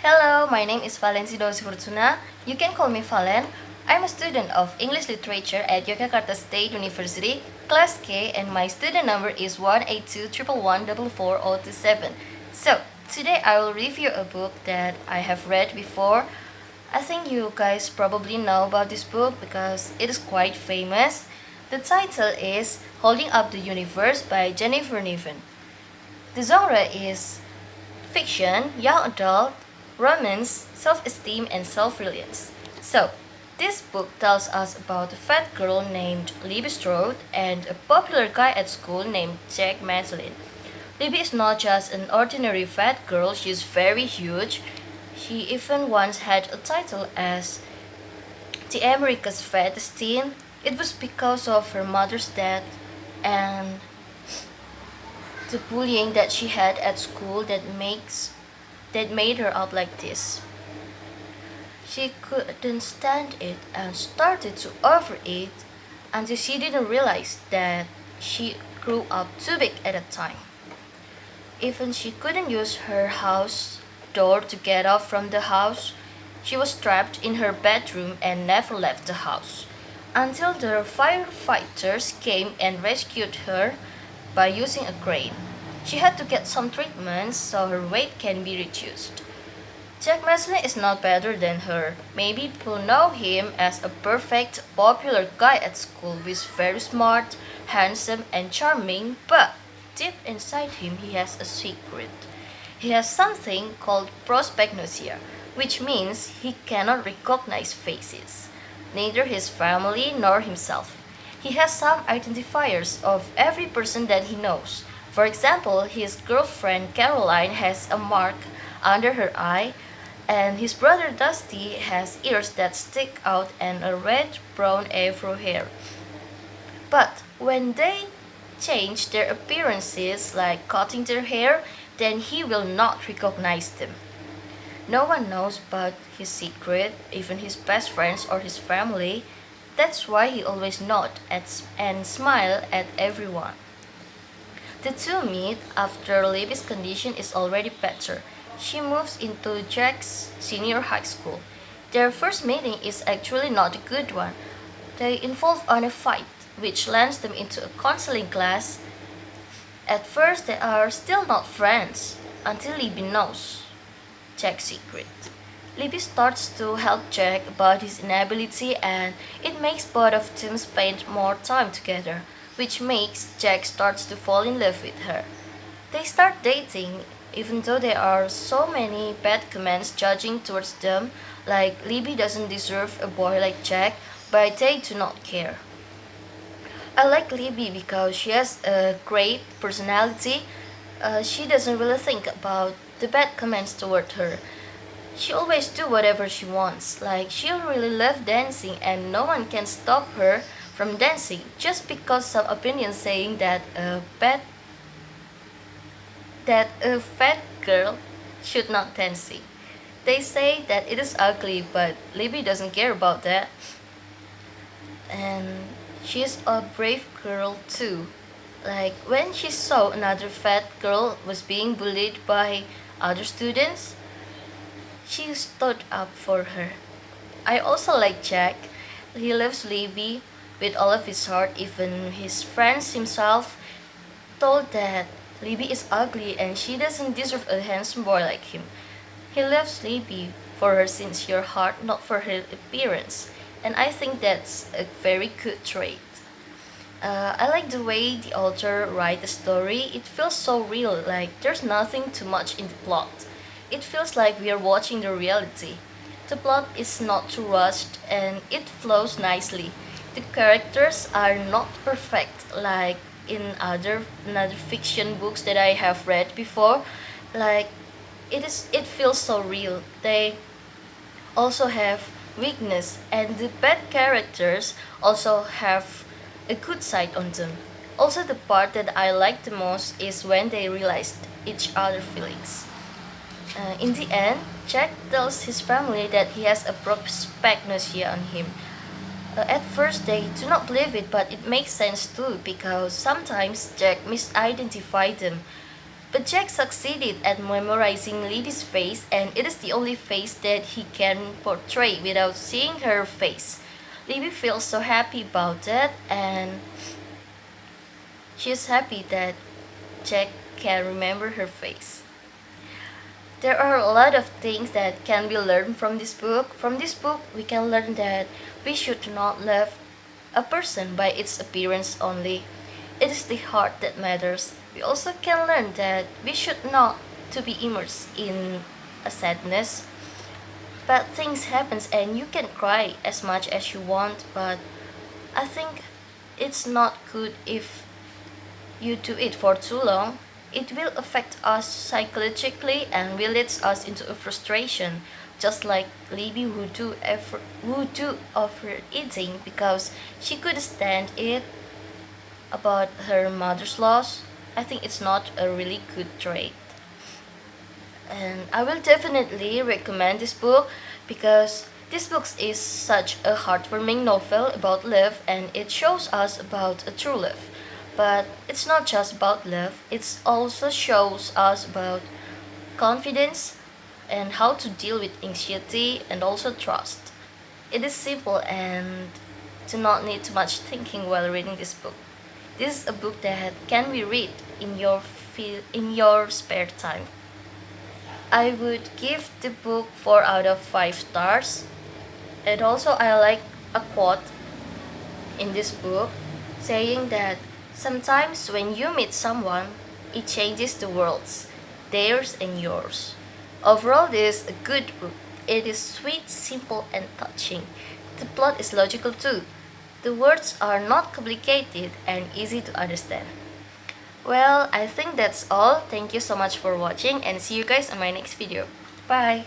Hello, my name is Valensi Fortuna. You can call me Valen. I'm a student of English Literature at Yogyakarta State University, Class K, and my student number is 18211144027. So, today I will review a book that I have read before. I think you guys probably know about this book because it is quite famous. The title is Holding Up the Universe by Jennifer Niven. The genre is fiction, young adult, romance, self-esteem, and self-reliance. So, this book tells us about a fat girl named Libby Strode and a popular guy at school named Jack Maslin. Libby is not just an ordinary fat girl, she is very huge. She even once had a title as the America's Fattest Teen. It was because of her mother's death and the bullying that she had at school that made her up like this. She couldn't stand it and started to overeat until she didn't realize that she grew up too big at a time. Even she couldn't use her house door to get out from the house. She was trapped in her bedroom and never left the house until the firefighters came and rescued her by using a crane. She had to get some treatments so her weight can be reduced. Jack Maslin is not better than her. Maybe people know him as a perfect, popular guy at school who is very smart, handsome, and charming, but deep inside him he has a secret. He has something called prosopagnosia, which means he cannot recognize faces, neither his family nor himself. He has some identifiers of every person that he knows. For example, his girlfriend Caroline has a mark under her eye, and his brother Dusty has ears that stick out and a red-brown afro hair. But when they change their appearances, like cutting their hair, then he will not recognize them. No one knows but his secret, even his best friends or his family. That's why he always nods and smiles at everyone. The two meet after Libby's condition is already better. She moves into Jack's senior high school. Their first meeting is actually not a good one. They involve on a fight, which lands them into a counseling class. At first, they are still not friends until Libby knows Jack's secret. Libby starts to help Jack about his inability, and it makes both of them spend more time together, which makes Jack starts to fall in love with her. They start dating, even though there are so many bad comments judging towards them, like Libby doesn't deserve a boy like Jack, but they do not care. I like Libby because she has a great personality. She doesn't really think about the bad comments toward her. She always do whatever she wants. Like she'll really love dancing and no one can stop her from dancing just because some opinions saying that a fat girl should not dancing. They say that it is ugly, but Libby doesn't care about that. And she's a brave girl too. Like when she saw another fat girl was being bullied by other students, she stood up for her. I also like Jack. He loves Libby with all of his heart. Even his friends himself told that Libby is ugly and she doesn't deserve a handsome boy like him. He loves Libby for her sincere heart, not for her appearance. And I think that's a very good trait. I like the way the author writes the story. It feels so real, like there's nothing too much in the plot. It feels like we are watching the reality. The plot is not too rushed and it flows nicely. The characters are not perfect like in other fiction books that I have read before. Like it feels so real. They also have weakness and the bad characters also have a good side on them. Also the part that I like the most is when they realized each other's feelings. In the end, Jack tells his family that he has a prosopagnosia on him. At first, they do not believe it, but it makes sense too because sometimes Jack misidentified them. But Jack succeeded at memorizing Libby's face, and it is the only face that he can portray without seeing her face. Libby feels so happy about that, and she's happy that Jack can remember her face. There are a lot of things that can be learned from this book. From this book, we can learn that we should not love a person by its appearance only. It is the heart that matters. We also can learn that we should not to be immersed in a sadness. Bad things happens and you can cry as much as you want, but I think it's not good if you do it for too long. It will affect us psychologically and will lead us into a frustration, just like Libby who do overeating because she could stand it about her mother's loss. I think it's not a really good trait. And I will definitely recommend this book because this book is such a heartwarming novel about love and it shows us about a true love. But it's not just about love, it also shows us about confidence and how to deal with anxiety and also trust. It is simple and do not need too much thinking while reading this book. This is a book that can be read in your spare time. I would give the book 4 out of 5 stars. And also I like a quote in this book saying that sometimes when you meet someone, it changes the worlds, theirs and yours. Overall, this is a good book. It is sweet, simple, and touching. The plot is logical too. The words are not complicated and easy to understand. Well, I think that's all. Thank you so much for watching and see you guys in my next video. Bye!